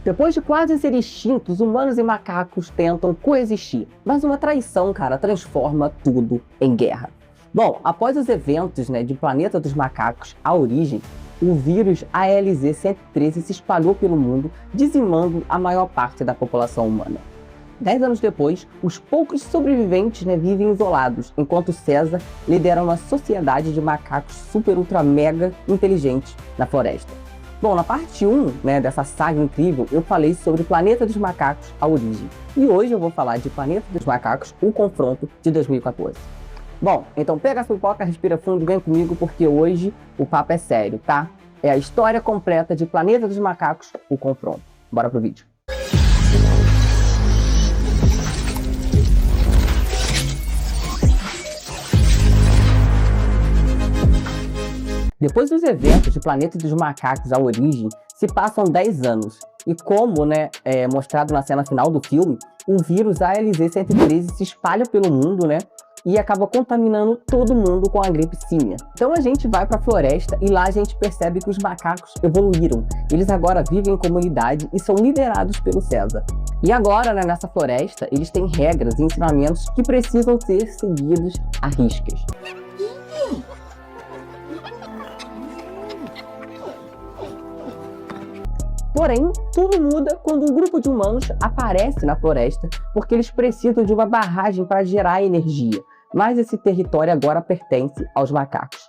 Depois de quase ser extintos, humanos e macacos tentam coexistir, mas uma traição, cara, transforma tudo em guerra. Bom, após os eventos, de Planeta dos Macacos, A Origem, o vírus ALZ-113 se espalhou pelo mundo, dizimando a maior parte da população humana. 10 anos depois, os poucos sobreviventes vivem isolados, enquanto César lidera uma sociedade de macacos super ultra mega inteligentes na floresta. Bom, na parte 1 dessa saga incrível, eu falei sobre Planeta dos Macacos, A Origem. E hoje eu vou falar de Planeta dos Macacos, O Confronto, de 2014. Bom, então pega a sua pipoca, respira fundo e vem comigo, porque hoje o papo é sério, tá? É a história completa de Planeta dos Macacos, O Confronto. Bora pro vídeo. Depois dos eventos de Planeta dos Macacos, A Origem, se passam 10 anos. E como mostrado na cena final do filme, o vírus ALZ-113 se espalha pelo mundo, e acaba contaminando todo mundo com a gripe símia. Então a gente vai para a floresta e lá a gente percebe que os macacos evoluíram. Eles agora vivem em comunidade e são liderados pelo César. E agora, nessa floresta, eles têm regras e ensinamentos que precisam ser seguidos à riscas. Porém, tudo muda quando um grupo de humanos aparece na floresta porque eles precisam de uma barragem para gerar energia. Mas esse território agora pertence aos macacos.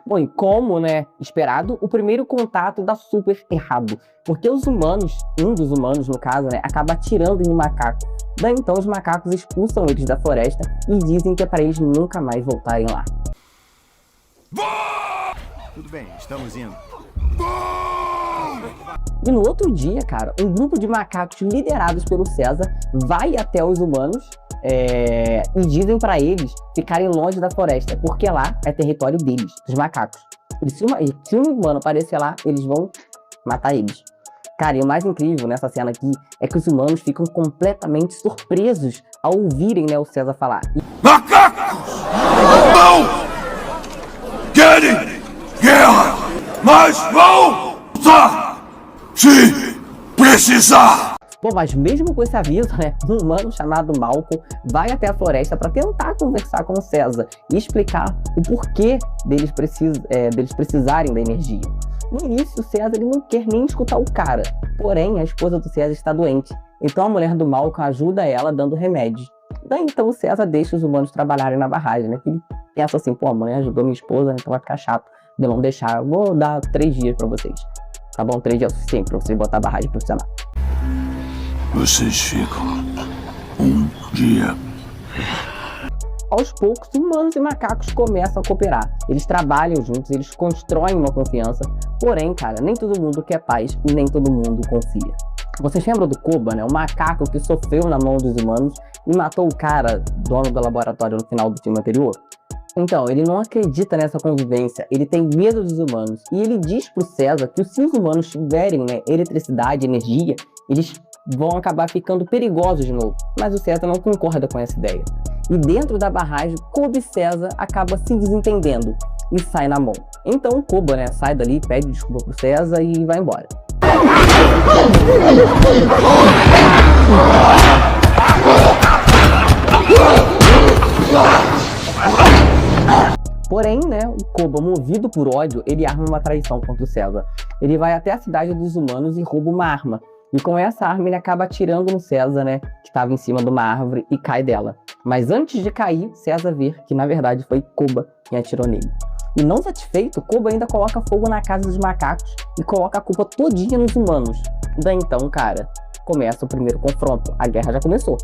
Bom, e como, esperado, o primeiro contato dá super errado. Porque os humanos, um dos humanos no caso, acaba atirando em um macaco. Daí então os macacos expulsam eles da floresta e dizem que é para eles nunca mais voltarem lá. Tudo bem, estamos indo. E no outro dia, cara, um grupo de macacos liderados pelo César vai até os humanos e dizem pra eles ficarem longe da floresta, porque lá é território deles, dos macacos. Se um humano aparecer lá, eles vão matar eles. Cara, e o mais incrível nessa cena aqui é que os humanos ficam completamente surpresos ao ouvirem o César falar. Macacos! Não querem guerra, mas vão lutar se precisar! Pô, mas mesmo com esse aviso, um humano chamado Malcolm vai até a floresta para tentar conversar com o César e explicar o porquê deles precisarem da energia. No início, o César não quer nem escutar o cara, porém a esposa do César está doente, então a mulher do Malcolm ajuda ela dando remédios. Daí então o César deixa os humanos trabalharem na barragem, que ele pensa assim, pô, a mãe ajudou minha esposa, então vai ficar chato de não deixar, eu vou dar 3 dias para vocês. Tá bom, 3 dias é o suficiente pra vocês botar a barragem pra funcionar. Vocês ficam um dia. Aos poucos, humanos e macacos começam a cooperar. Eles trabalham juntos, eles constroem uma confiança. Porém, cara, nem todo mundo quer paz e nem todo mundo confia. Vocês lembram do Koba, o macaco que sofreu na mão dos humanos e matou o cara, dono do laboratório, no final do filme anterior? Então, ele não acredita nessa convivência, ele tem medo dos humanos. E ele diz pro César que se os humanos tiverem eletricidade, energia, eles vão acabar ficando perigosos de novo. Mas o César não concorda com essa ideia. E dentro da barragem, Koba e César acabam se desentendendo e sai na mão. Então o Koba sai dali, pede desculpa pro César e vai embora. Porém, o Koba, movido por ódio, ele arma uma traição contra o César. Ele vai até a cidade dos humanos e rouba uma arma. E com essa arma ele acaba atirando no César, que estava em cima de uma árvore e cai dela. Mas antes de cair, César vê que na verdade foi Koba quem atirou nele. E não satisfeito, Koba ainda coloca fogo na casa dos macacos e coloca a culpa todinha nos humanos. Daí então, cara, começa o primeiro confronto. A guerra já começou.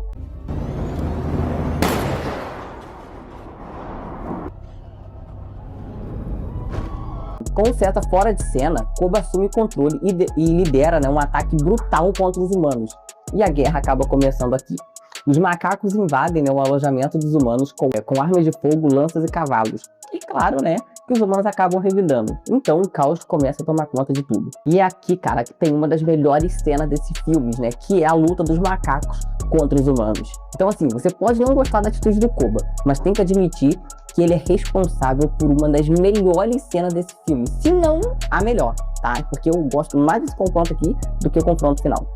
Com o César fora de cena, Koba assume o controle e lidera um ataque brutal contra os humanos. E a guerra acaba começando aqui. Os macacos invadem o alojamento dos humanos com armas de fogo, lanças e cavalos. E claro, que os humanos acabam revidando. Então o caos começa a tomar conta de tudo. E é aqui, cara, que tem uma das melhores cenas desses filmes, que é a luta dos macacos contra os humanos. Então assim, você pode não gostar da atitude do Koba, mas tem que admitir que ele é responsável por uma das melhores cenas desse filme. Se não, a melhor, tá? Porque eu gosto mais desse confronto aqui do que o confronto final.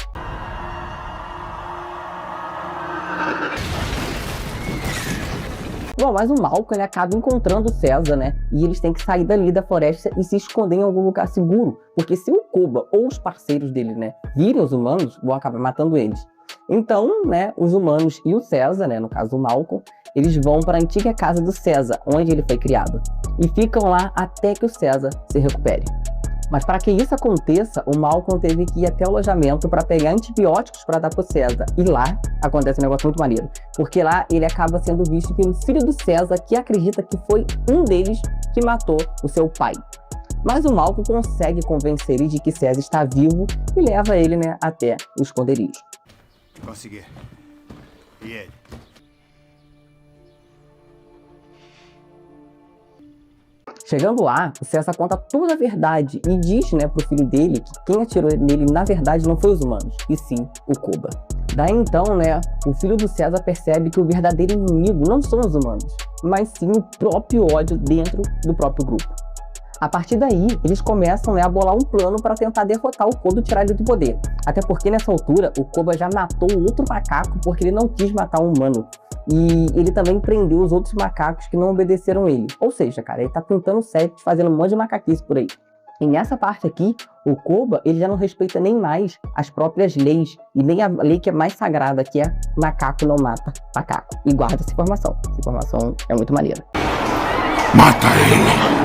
Bom, mas o Malcolm, ele acaba encontrando o César, né? E eles têm que sair dali da floresta e se esconder em algum lugar seguro. Porque se o Koba ou os parceiros dele, né, virem os humanos, vão acabar matando eles. Então, né, os humanos e o César, né, no caso o Malcolm, eles vão para a antiga casa do César, onde ele foi criado. E ficam lá até que o César se recupere. Mas para que isso aconteça, o Malcolm teve que ir até o alojamento para pegar antibióticos para dar pro César. E lá acontece um negócio muito maneiro. Porque lá ele acaba sendo visto pelo filho do César, que acredita que foi um deles que matou o seu pai. Mas o Malcolm consegue convencer ele de que César está vivo e leva ele, né, até o esconderijo. Consegui. E ele? Chegando lá, o César conta toda a verdade e diz, né, pro filho dele que quem atirou nele na verdade não foi os humanos, e sim o Koba. Daí então, né, o filho do César percebe que o verdadeiro inimigo não são os humanos, mas sim o próprio ódio dentro do próprio grupo. A partir daí, eles começam, né, a bolar um plano para tentar derrotar o Koba e tirar ele do poder. Até porque nessa altura, o Koba já matou outro macaco porque ele não quis matar um humano. E ele também prendeu os outros macacos que não obedeceram ele. Ou seja, cara, ele tá pintando o set, fazendo um monte de macaquice por aí. E nessa parte aqui, o Koba, ele já não respeita nem mais as próprias leis, e nem a lei que é mais sagrada, que é macaco não mata macaco. E guarda essa informação. Essa informação é muito maneira. Mata ele!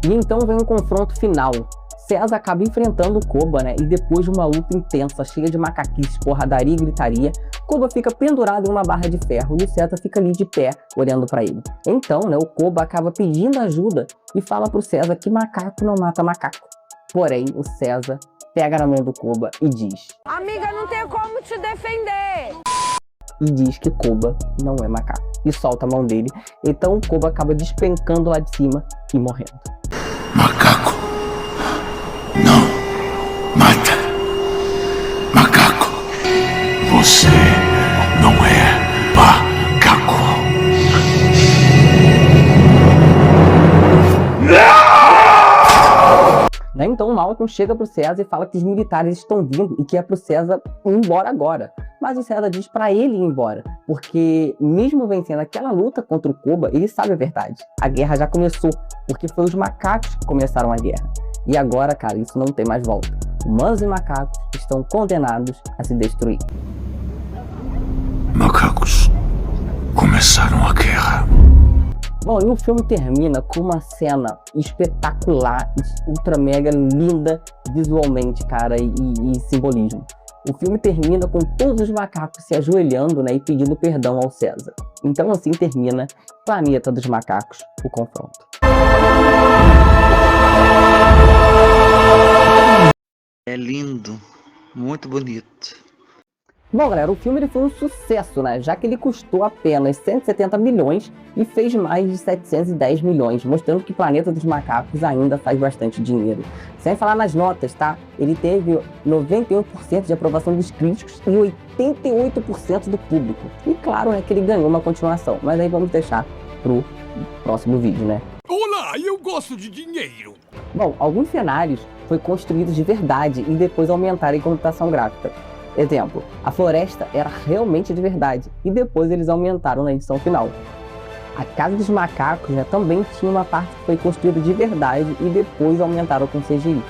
E então vem um confronto final. César acaba enfrentando o Koba, né? E depois de uma luta intensa, cheia de macaquices, porradaria e gritaria, Koba fica pendurado em uma barra de ferro e o César fica ali de pé, olhando para ele. Então, né, o Koba acaba pedindo ajuda e fala pro César que macaco não mata macaco. Porém, o César pega na mão do Koba e diz: amiga, não tem como te defender. E diz que Koba não é macaco. E solta a mão dele. Então o Koba acaba despencando lá de cima e morrendo. Macaco não mata macaco. Você não é macaco. Então o Malcolm chega pro César e fala que os militares estão vindo e que é pro César ir embora agora. Mas o César diz pra ele ir embora, porque mesmo vencendo aquela luta contra o Koba, ele sabe a verdade. A guerra já começou, porque foi os macacos que começaram a guerra. E agora, cara, isso não tem mais volta. Humanos e macacos estão condenados a se destruir. Macacos começaram a guerra. Bom, e o filme termina com uma cena espetacular, ultra mega linda visualmente, cara, e simbolismo. O filme termina com todos os macacos se ajoelhando, né, e pedindo perdão ao César. Então assim termina Planeta dos Macacos, o confronto. É lindo, muito bonito. Bom, galera, o filme ele foi um sucesso, né? Já que ele custou apenas 170 milhões e fez mais de 710 milhões, mostrando que Planeta dos Macacos ainda faz bastante dinheiro. Sem falar nas notas, tá? Ele teve 91% de aprovação dos críticos e 88% do público. E claro, né, que ele ganhou uma continuação, mas aí vamos deixar pro próximo vídeo, né? Olá, eu gosto de dinheiro. Bom, alguns cenários foram construídos de verdade e depois aumentaram em computação gráfica. Exemplo, a floresta era realmente de verdade e depois eles aumentaram na edição final. A Casa dos Macacos, né, também tinha uma parte que foi construída de verdade e depois aumentaram com CGI.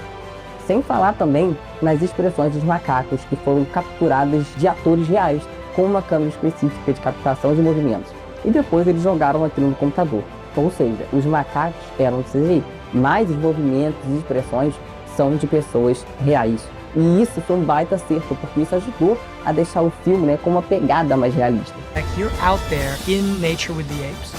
Sem falar também nas expressões dos macacos que foram capturadas de atores reais com uma câmera específica de captação de movimentos. E depois eles jogaram aquilo no computador. Ou seja, os macacos eram de CGI, mas os movimentos e expressões são de pessoas reais. E isso foi um baita acerto, porque isso ajudou a deixar o filme, né, com uma pegada mais realista. Like you're out there in nature with the apes.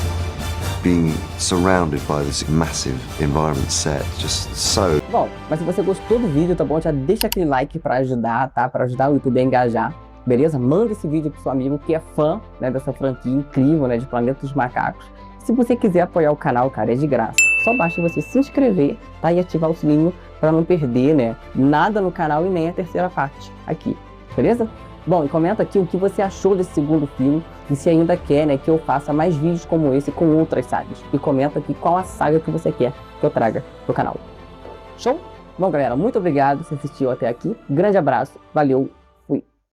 Being surrounded by this massive environment set, just so... Bom, mas se você gostou do vídeo, tá bom? Já deixa aquele like pra ajudar, tá? Pra ajudar o YouTube a engajar, beleza? Manda esse vídeo pro seu amigo que é fã, né, dessa franquia incrível, né, de Planeta dos Macacos. Se você quiser apoiar o canal, cara, é de graça. Só basta você se inscrever, tá? E ativar o sininho para não perder, né, nada no canal e nem a terceira parte aqui, beleza? Bom, e comenta aqui o que você achou desse segundo filme e se ainda quer, né, que eu faça mais vídeos como esse com outras sagas. E comenta aqui qual a saga que você quer que eu traga pro canal. Show? Bom, galera, muito obrigado por assistir até aqui. Grande abraço, valeu!